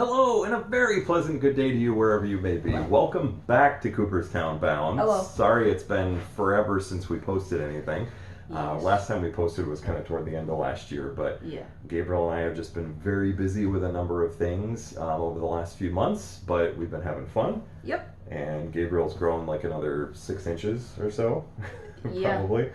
Hello, and a very pleasant good day to you wherever you may be. Welcome back to Cooperstown Bound. Hello. Sorry it's been forever since we posted anything. Yes. Last time we posted was kind of toward the end of last year, but Yeah. Gabriel and I have just been very busy with a number of things over the last few months, but we've been having fun. Yep. And Gabriel's grown like another 6 inches or so, Yeah. probably.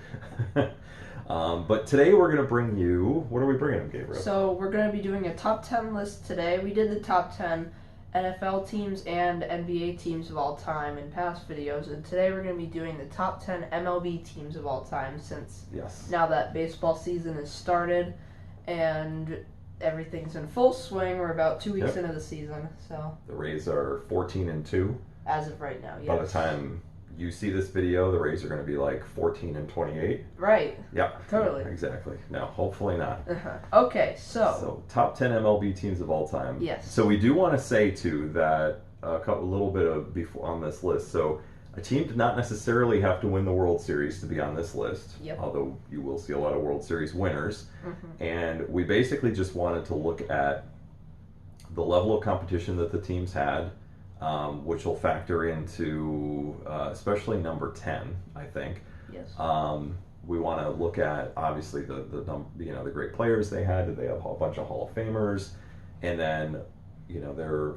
But today we're going to bring you, what are we bringing him, Gabriel? So we're going to be doing a top 10 list today. We did the top 10 NFL teams and NBA teams of all time in past videos, and today we're going to be doing the top 10 MLB teams of all time since Yes. now that baseball season has started and everything's in full swing. We're about 2 weeks Yep. into the season, so The Rays are 14-2. as of right now, yes. By the time you see this video, the Rays are going to be like 14-28. Right. Yeah, Totally. exactly. No, hopefully not. Okay, so top 10 MLB teams of all time. Yes. So we do want to say too that a little bit of before on this list. So a team did not necessarily have to win the World Series to be on this list. Yep. Although you will see a lot of World Series winners. Mhm. And we basically just wanted to look at the level of competition that the teams had. Which will factor into especially number 10, I think. Yes. We want to look at obviously the great players they had. Did they have a bunch of Hall of Famers? And then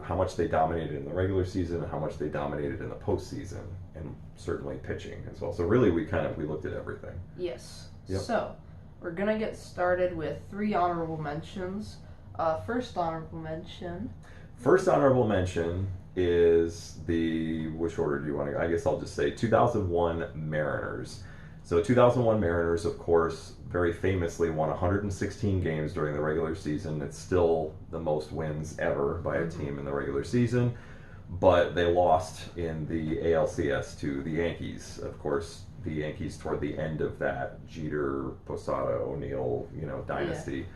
how much they dominated in the regular season and how much they dominated in the postseason, and certainly pitching as well. So really, we looked at everything. Yes. Yep. So, we're going to get started with 3 honorable mentions. First honorable mention. First honorable mention is which order do you want to go? I guess I'll just say 2001 Mariners. So 2001 Mariners, of course, very famously won 116 games during the regular season. It's still the most wins ever by a team in the regular season, but they lost in the ALCS to the Yankees. Of course, the Yankees toward the end of that Jeter, Posada, O'Neill, dynasty.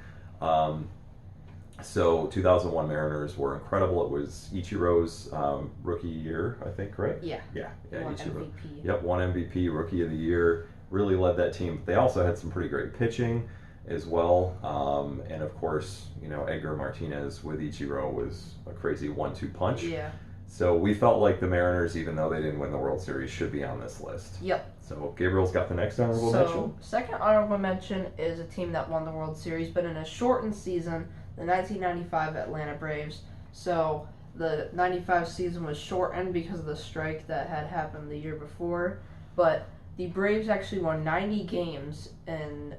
Yeah. So 2001 Mariners were incredible. It was Ichiro's rookie year, I think, right? Yeah. Yeah, Won Ichiro. MVP. Yep, won MVP, rookie of the year. Really led that team. They also had some pretty great pitching as well. And of course, Edgar Martinez with Ichiro was a crazy 1-2 punch. Yeah. So we felt like the Mariners, even though they didn't win the World Series, should be on this list. Yep. So Gabriel's got the next honorable mention. So, second honorable mention is a team that won the World Series, but in a shortened season, the 1995 Atlanta Braves. So, the 95 season was shortened because of the strike that had happened the year before, but the Braves actually won 90 games, and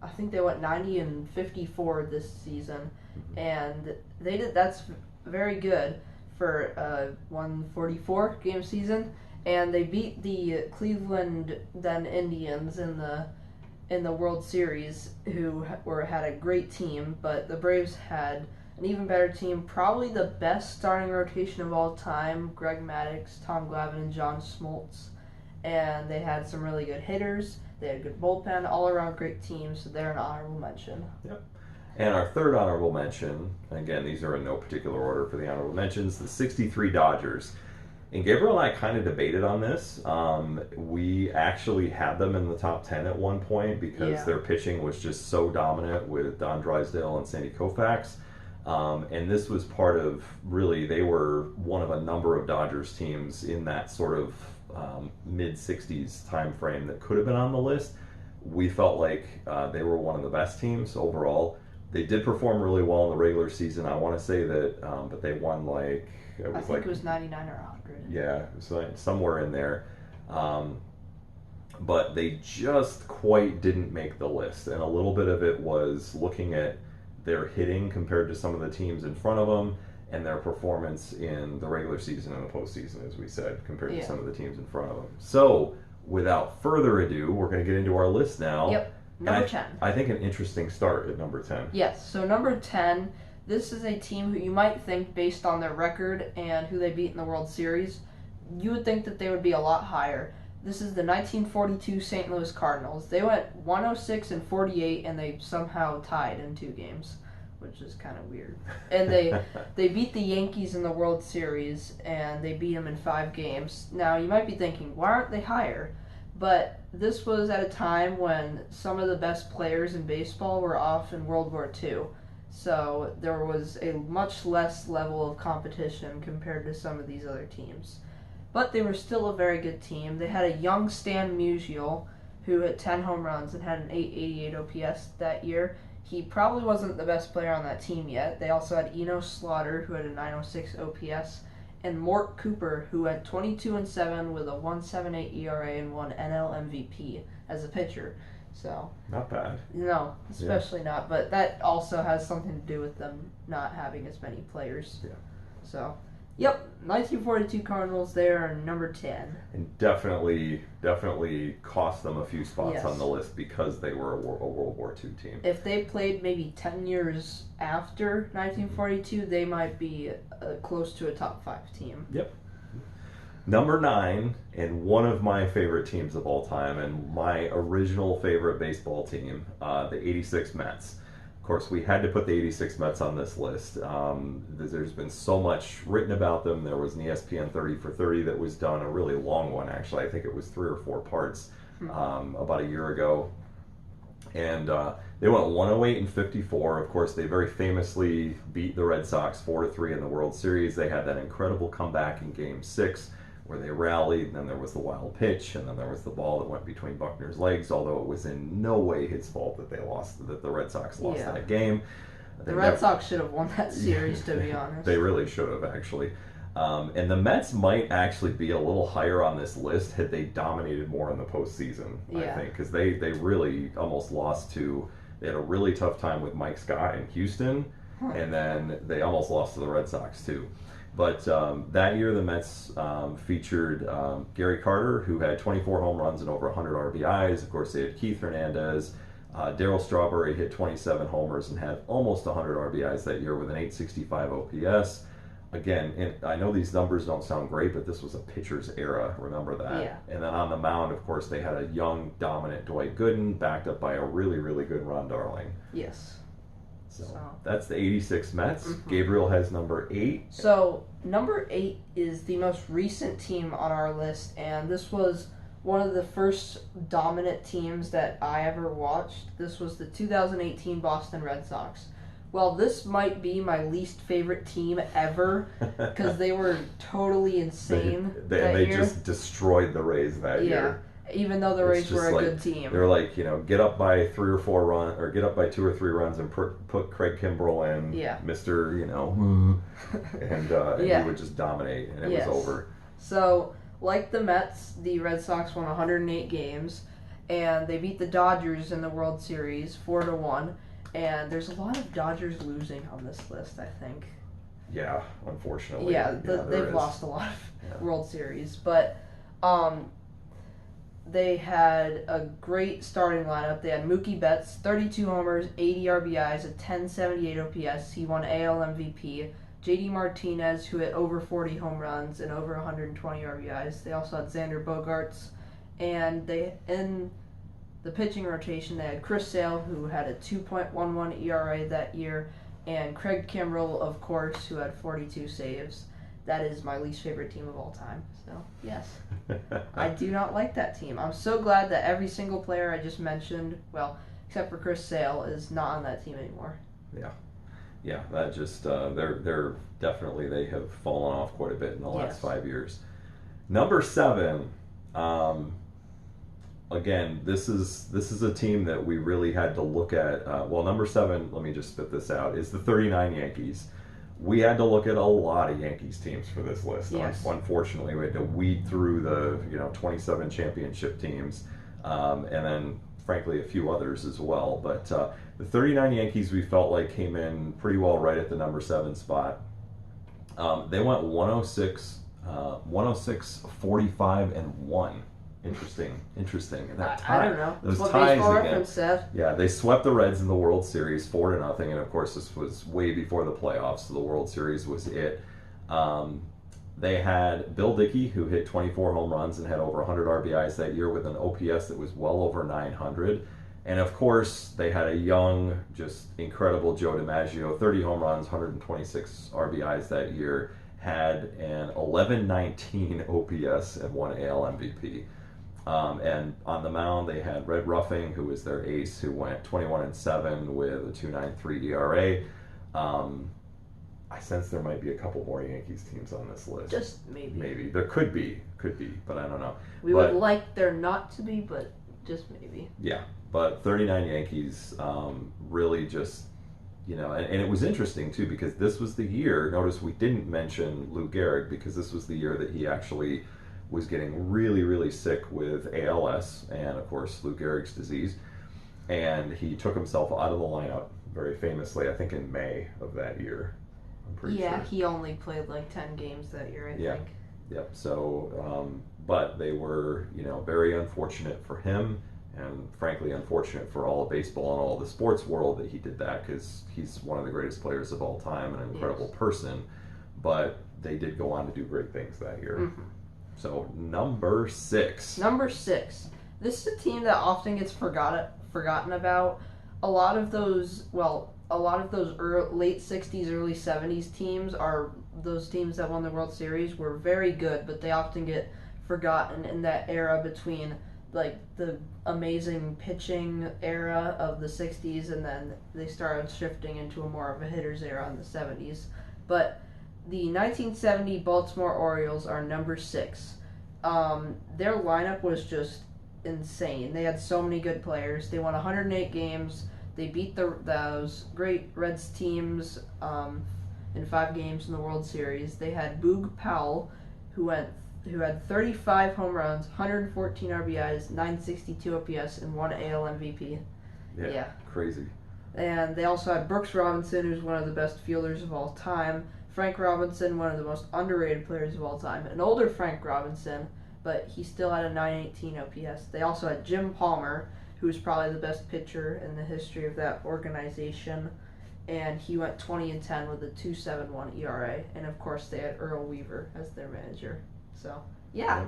I think they went 90-54 this season, and that's very good for a 144 game season, and they beat the Cleveland then Indians in the World Series, who had a great team, but the Braves had an even better team, probably the best starting rotation of all time: Greg Maddux, Tom Glavine, and John Smoltz, and they had some really good hitters. They had a good bullpen, all around great team, so they're an honorable mention. Yep. And our third honorable mention, again, these are in no particular order for the honorable mentions, the 63 Dodgers. And Gabriel and I kind of debated on this. We actually had them in the top 10 at one point because their pitching was just so dominant with Don Drysdale and Sandy Koufax. And this was part of, really, they were one of a number of Dodgers teams in that sort of mid-60s time frame that could have been on the list. We felt like they were one of the best teams overall. They did perform really well in the regular season. I want to say that, but they won I think it was 99 or 100. Yeah, it was like somewhere in there. But they just quite didn't make the list. And a little bit of it was looking at their hitting compared to some of the teams in front of them and their performance in the regular season and the postseason, as we said, compared to some of the teams in front of them. So, without further ado, we're going to get into our list now. Yep. Number 10. I think an interesting start at number 10. Yes, so number 10, this is a team who you might think, based on their record and who they beat in the World Series, you would think that they would be a lot higher. This is the 1942 St. Louis Cardinals. They went 106-48, and they somehow tied in 2 games, which is kind of weird. And they beat the Yankees in the World Series, and they beat them in 5 games. Now, you might be thinking, why aren't they higher? But this was at a time when some of the best players in baseball were off in World War II. So there was a much less level of competition compared to some of these other teams. But they were still a very good team. They had a young Stan Musial who hit 10 home runs and had an 888 OPS that year. He probably wasn't the best player on that team yet. They also had Eno Slaughter, who had a 906 OPS, and Mort Cooper, who went 22-7 with a 1.78 ERA and won NL MVP as a pitcher. So Not bad. no, especially not. But that also has something to do with them not having as many players. Yeah. So, yep, 1942 Cardinals there are number 10. And definitely cost them a few spots Yes. on the list because they were a World War II team. If they played maybe 10 years after 1942, they might be close to a top 5 team. Yep. Number 9, and one of my favorite teams of all time, and my original favorite baseball team, the 86 Mets. Of course, we had to put the 86 Mets on this list. There's been so much written about them. There was an ESPN 30 for 30 that was done, a really long one actually. I think it was 3 or 4 parts about a year ago. And they went 108-54. Of course, they very famously beat the Red Sox 4-3 in the World Series. They had that incredible comeback in Game 6 where they rallied. Then there was the wild pitch, and then there was the ball that went between Buckner's legs, although it was in no way his fault that the Red Sox lost that game. The Red Sox should have won that series, to be honest. They really should have, actually. And the Mets might actually be a little higher on this list had they dominated more in the postseason, I think, because they really almost lost to. They had a really tough time with Mike Scott in Houston, and then they almost lost to the Red Sox too. But that year, the Mets featured Gary Carter, who had 24 home runs and over 100 RBIs. Of course, they had Keith Hernandez. Darryl Strawberry hit 27 homers and had almost 100 RBIs that year with an 865 OPS. Again, and I know these numbers don't sound great, but this was a pitcher's era. Remember that. Yeah. And then on the mound, of course, they had a young, dominant Dwight Gooden, backed up by a really, really good Ron Darling. Yes. So that's the 86 Mets. Gabriel has number 8. So number 8 is the most recent team on our list, and this was one of the first dominant teams that I ever watched. This was the 2018 Boston Red Sox. Well, this might be my least favorite team ever because they were totally insane They year. just destroyed the Rays that year. Even though the Rays were a good team. They're like, get up by 3 or 4 runs, or get up by 2 or 3 runs and put Craig Kimbrell in, Mr. And he would just dominate, and it was over. So, like the Mets, the Red Sox won 108 games, and they beat the Dodgers in the World Series 4-1. And there's a lot of Dodgers losing on this list, I think. Yeah, unfortunately. They've lost a lot of World Series, but they had a great starting lineup. They had Mookie Betts, 32 homers, 80 RBIs, a 1078 OPS. He won AL MVP. JD Martinez, who hit over 40 home runs and over 120 RBIs. They also had Xander Bogaerts, and in the pitching rotation, they had Chris Sale, who had a 2.11 ERA that year, and Craig Kimbrell, of course, who had 42 saves. That is my least favorite team of all time. So, yes. I do not like that team. I'm so glad that every single player I just mentioned, well, except for Chris Sale, is not on that team anymore. Yeah, that just, they're definitely, they have fallen off quite a bit in the last 5 years. Number 7, again, this is a team that we really had to look at. Number 7, let me just spit this out, is the 39 Yankees. We had to look at a lot of Yankees teams for this list. Yes. Unfortunately, we had to weed through the 27 championship teams, and then frankly a few others as well. But the 39 Yankees we felt like came in pretty well right at the number 7 spot. They went 106, 45, and 1. Interesting. And I don't know. Those what ties Baseball again. Reference said. Yeah, they swept the Reds in the World Series 4-0, and of course this was way before the playoffs, so the World Series was it. They had Bill Dickey, who hit 24 home runs and had over 100 RBIs that year with an OPS that was well over 900. And of course, they had a young, just incredible Joe DiMaggio, 30 home runs, 126 RBIs that year, had an 1119 OPS and won AL MVP. And on the mound, they had Red Ruffing, who was their ace, who went 21-7 with a 2.93 ERA. I sense there might be a couple more Yankees teams on this list. Just maybe. Maybe there could be, but I don't know. We would like there not to be, but just maybe. Yeah, but 39 Yankees, really just, and it was interesting too because this was the year. Notice we didn't mention Lou Gehrig because this was the year that he actually was getting really, really sick with ALS and of course Lou Gehrig's disease, and he took himself out of the lineup very famously. I think in May of that year. I'm pretty sure. Yeah, he only played like 10 games that year, I think. Yep. So, but they were, very unfortunate for him, and frankly unfortunate for all of baseball and all of the sports world that he did that because he's one of the greatest players of all time, an incredible person. But they did go on to do great things that year. Mm-hmm. So number 6. Number 6. This is a team that often gets forgotten about. A lot of those late 60s, early 70s teams are those teams that won the World Series were very good, but they often get forgotten in that era between like the amazing pitching era of the 60s and then they started shifting into a more of a hitter's era in the 70s. But the 1970 Baltimore Orioles are number 6. Their lineup was just insane. They had so many good players. They won 108 games. They beat those great Reds teams in 5 games in the World Series. They had Boog Powell, who had 35 home runs, 114 RBIs, 962 OPS, and 1 AL MVP. Yeah, crazy. And they also had Brooks Robinson, who's one of the best fielders of all time. Frank Robinson, one of the most underrated players of all time. An older Frank Robinson, but he still had a 918 OPS. They also had Jim Palmer, who's probably the best pitcher in the history of that organization, and he went 20-10 with a 2.71 ERA. And of course, they had Earl Weaver as their manager. So yeah,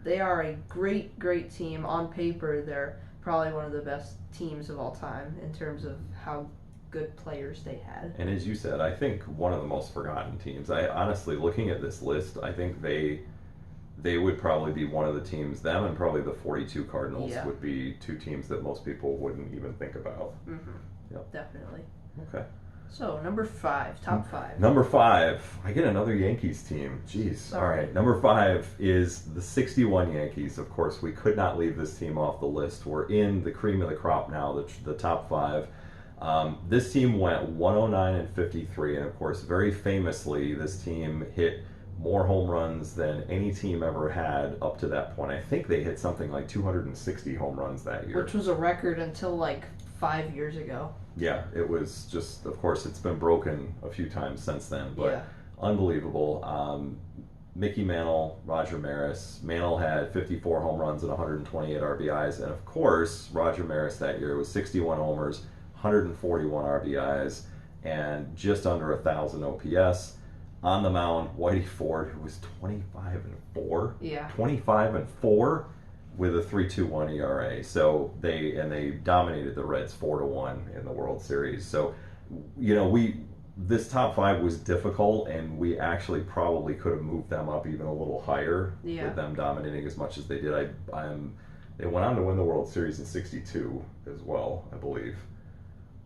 they are a great, great team. On paper, they're probably one of the best teams of all time in terms of how good players they had. And as you said, I think one of the most forgotten teams. I honestly, looking at this list, I think they would probably be one of the teams, them and probably the 42 Cardinals would be 2 teams that most people wouldn't even think about. Mm-hmm. Yep. Definitely. Okay. So, number 5, top 5. Number 5, I get another Yankees team. Jeez. Sorry. All right. Number 5 is the 61 Yankees. Of course, we could not leave this team off the list. We're in the cream of the crop now, the top 5. This team went 109-53, and of course, very famously, this team hit more home runs than any team ever had up to that point. I think they hit something like 260 home runs that year. Which was a record until like 5 years ago. Yeah, it was just, of course, it's been broken a few times since then, but unbelievable. Mickey Mantle, Roger Maris. Mantle had 54 home runs and 128 RBIs, and of course, Roger Maris that year was 61 homers, 141 RBIs, and just under 1,000 OPS. On the mound, Whitey Ford, who was 25-4. Yeah. 25-4 with a 3.21 ERA. So they dominated the Reds 4-1 in the World Series. So, this top 5 was difficult, and we actually probably could have moved them up even a little higher with them dominating as much as they did. They went on to win the World Series in '62 as well, I believe.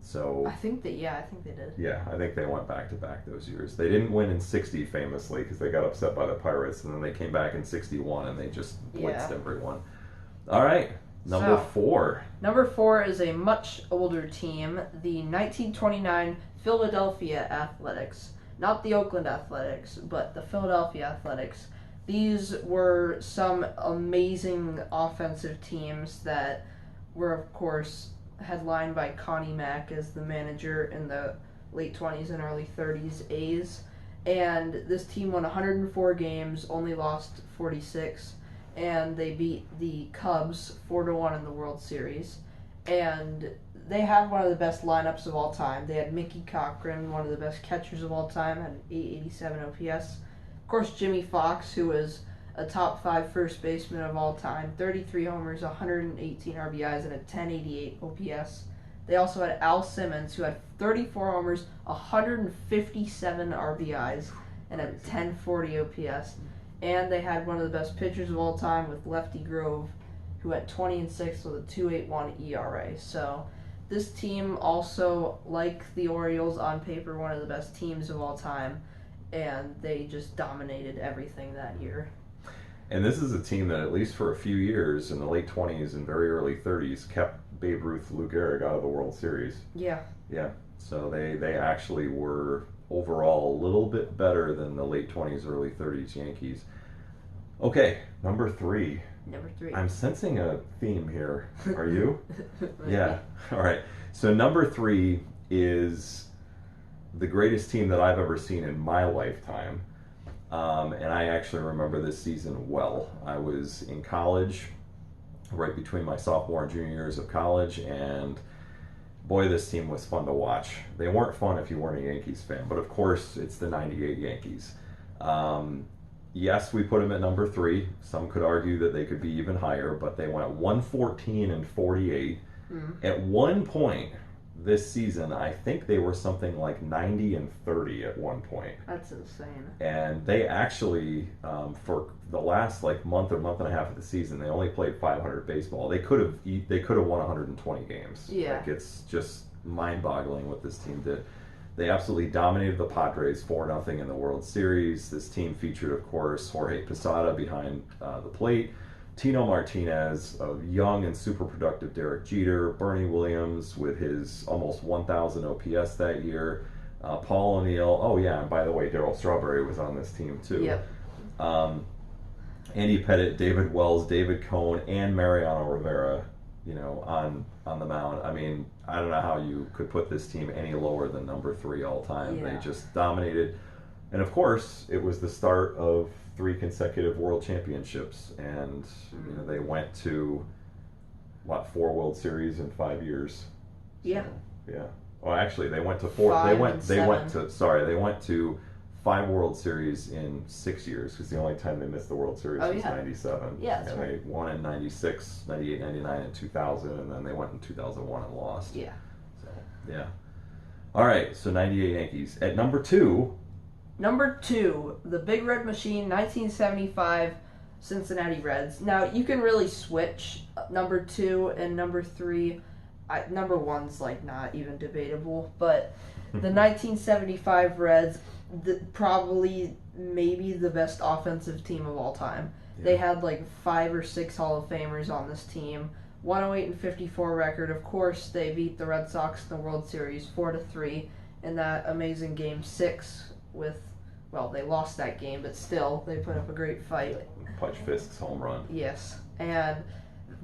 So I think they did. Yeah, I think they went back to back those years. They didn't win in '60 famously because they got upset by the Pirates, and then they came back in '61 and they just blitzed everyone. All right, number 4. Number 4 is a much older team, the 1929 Philadelphia Athletics. Not the Oakland Athletics, but the Philadelphia Athletics. These were some amazing offensive teams that were, of course, headlined by Connie Mack as the manager in the late 20s and early 30s A's. And this team won 104 games, only lost 46, and they beat the Cubs 4-1 in the World Series. And they had one of the best lineups of all time. They had Mickey Cochran, one of the best catchers of all time, had an 887 OPS. Of course, Jimmy Fox, who was a top 5 first baseman of all time, 33 homers, 118 RBIs, and a 1088 OPS. They also had Al Simmons, who had 34 homers, 157 RBIs, and a 1040 OPS. And they had one of the best pitchers of all time with Lefty Grove, who had 20-6 with a 2.81 ERA. So this team also, like the Orioles on paper, one of the best teams of all time, and they just dominated everything that year. And this is a team that, at least for a few years in the late 20s and very early 30s, kept Babe Ruth, Lou Gehrig out of the World Series. Yeah. Yeah. So they actually were overall a little bit better than the late 20s, early 30s Yankees. Okay, number 3. Number 3. I'm sensing a theme here. Are you? Maybe. Yeah. All right. So number 3 is the greatest team that I've ever seen in my lifetime. And I actually remember this season well. I was in college, right between my sophomore and junior years of college, and boy, this team was fun to watch. They weren't fun if you weren't a Yankees fan, but of course, it's the '98 Yankees. Yes, we put them at number 3. Some could argue that they could be even higher, but they went 114-48. At one point this season, I think they were something like 90-30 at one point. That's insane. And they actually, for the last month or month and a half of the season, they only played 500 baseball. They could have won 120 games. Yeah. It's just mind-boggling what this team did. They absolutely dominated the Padres 4-0 in the World Series. This team featured, of course, Jorge Posada behind the plate, Tino Martinez, a young and super productive Derek Jeter, Bernie Williams with his almost 1,000 OPS that year, Paul O'Neill. Oh yeah, and by the way, Darryl Strawberry was on this team too. Yep. Andy Pettitte, David Wells, David Cohn, and Mariano Rivera, on the mound. I mean, I don't know how you could put this team any lower than number 3 all time. Yeah. They just dominated. And of course, it was the start of 3 consecutive world championships, and they went to 4 World Series in 5 years. Yeah. So, yeah. Well, actually, they went to 4. Five They and went seven. to 5 World Series in 6 years, because the only time they missed the World Series was 97. Yeah, that's and right. they won in 96, 98, 99, and 2000, and then they went in 2001 and lost. Yeah. So, yeah. All right, so 98 Yankees. At number 2... Number 2, the Big Red Machine, 1975 Cincinnati Reds. Now, you can really switch number 2 and number 3. Number 1's not even debatable, but the 1975 Reds, probably maybe the best offensive team of all time. Yeah. They had 5 or 6 Hall of Famers on this team. 108-54 record. Of course, they beat the Red Sox in the World Series 4-3 in that amazing Game 6 they lost that game, but still, they put up a great fight. Pudge Fisk's home run. Yes, and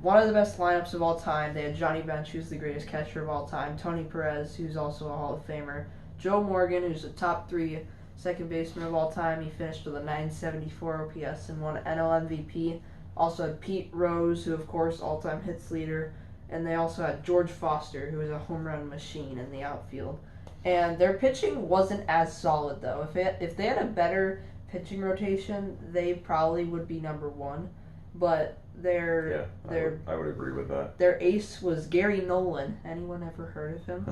one of the best lineups of all time. They had Johnny Bench, who's the greatest catcher of all time, Tony Perez, who's also a Hall of Famer, Joe Morgan, who's a top 3 second baseman of all time. He finished with a 974 OPS and won NL MVP. Also had Pete Rose, who, of course, all-time hits leader, and they also had George Foster, who was a home run machine in the outfield. And their pitching wasn't as solid, though. If they had a better pitching rotation, they probably would be number 1. But I would agree with that. Their ace was Gary Nolan. Anyone ever heard of him?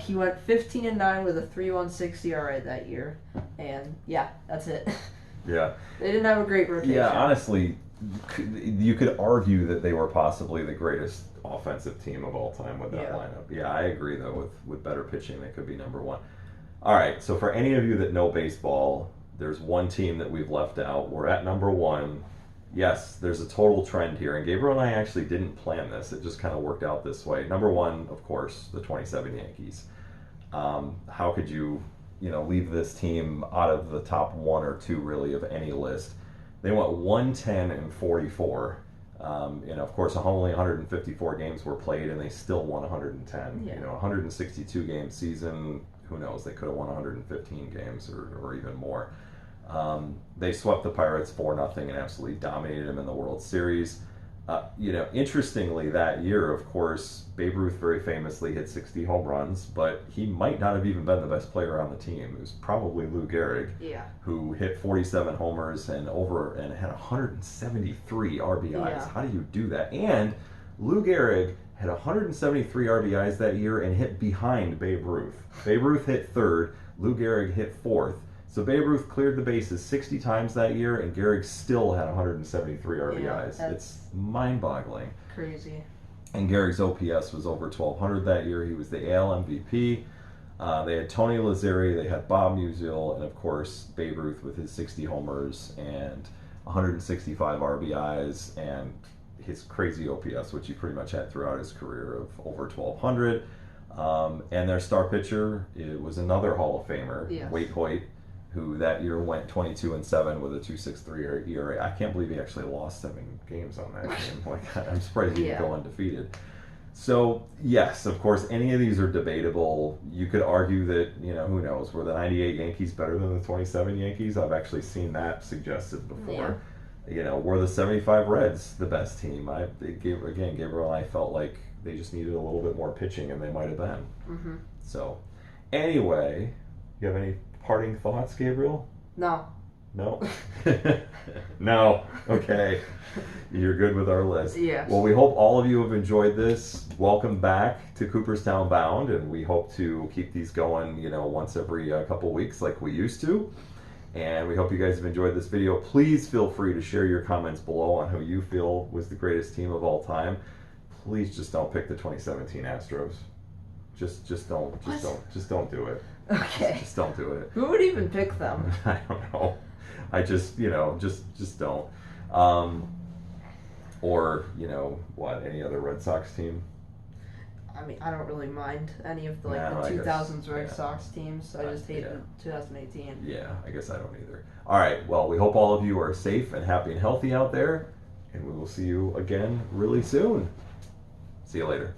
He went 15-9 with a 3.16 ERA that year. And yeah, that's it. Yeah. They didn't have a great rotation. Yeah, honestly, you could argue that they were possibly the greatest offensive team of all time with that lineup. Yeah, I agree, though, with better pitching, they could be number 1. All right, so for any of you that know baseball, there's one team that we've left out. We're at number 1. Yes, there's a total trend here, and Gabriel and I actually didn't plan this. It just kind of worked out this way. Number 1, of course, the 27 Yankees. How could you leave this team out of the top 1 or 2, really, of any list? They went 110-44. Of course, only 154 games were played, and they still won 110. Yeah. 162 game season. Who knows? They could have won 115 games or even more. They swept the Pirates 4-0 and absolutely dominated them in the World Series. Interestingly, that year, of course, Babe Ruth very famously hit 60 home runs, but he might not have even been the best player on the team. It was probably Lou Gehrig, who hit 47 homers and had 173 RBIs. Yeah. How do you do that? And Lou Gehrig had 173 RBIs that year and hit behind Babe Ruth. Babe Ruth hit 3rd, Lou Gehrig hit 4th. So Babe Ruth cleared the bases 60 times that year, and Gehrig still had 173 RBIs. Yeah, it's mind-boggling. Crazy. And Gary's OPS was over 1,200 that year. He was the AL MVP. They had Tony Lazzeri, they had Bob Musial, and of course Babe Ruth with his 60 homers and 165 RBIs and his crazy OPS, which he pretty much had throughout his career of over 1,200. And their star pitcher, it was another Hall of Famer, Yes. Wade Hoyt, who that year went 22-7 with a 2.63 ERA. I can't believe he actually lost 7 games on that game. Like, I'm surprised he didn't go undefeated. So, yes, of course, any of these are debatable. You could argue that, who knows, were the 98 Yankees better than the 27 Yankees? I've actually seen that suggested before. Yeah. Were the 75 Reds the best team? Gabriel and I felt like they just needed a little bit more pitching, and they might have been. Mm-hmm. So, anyway, you have any parting thoughts, Gabriel? No. No? No. Okay. You're good with our list. Yes. Well, we hope all of you have enjoyed this. Welcome back to Cooperstown Bound, and we hope to keep these going, once every couple weeks like we used to. And we hope you guys have enjoyed this video. Please feel free to share your comments below on who you feel was the greatest team of all time. Please just don't pick the 2017 Astros. Just don't do it. Okay. Just don't do it. Who would even pick them? I don't know. I just don't. Or, any other Red Sox team? I mean, I don't really mind any of the, No, I guess, 2000s Red yeah. Sox teams. I just hate the 2018. Yeah, I guess I don't either. All right, well, we hope all of you are safe and happy and healthy out there, and we will see you again really soon. See you later.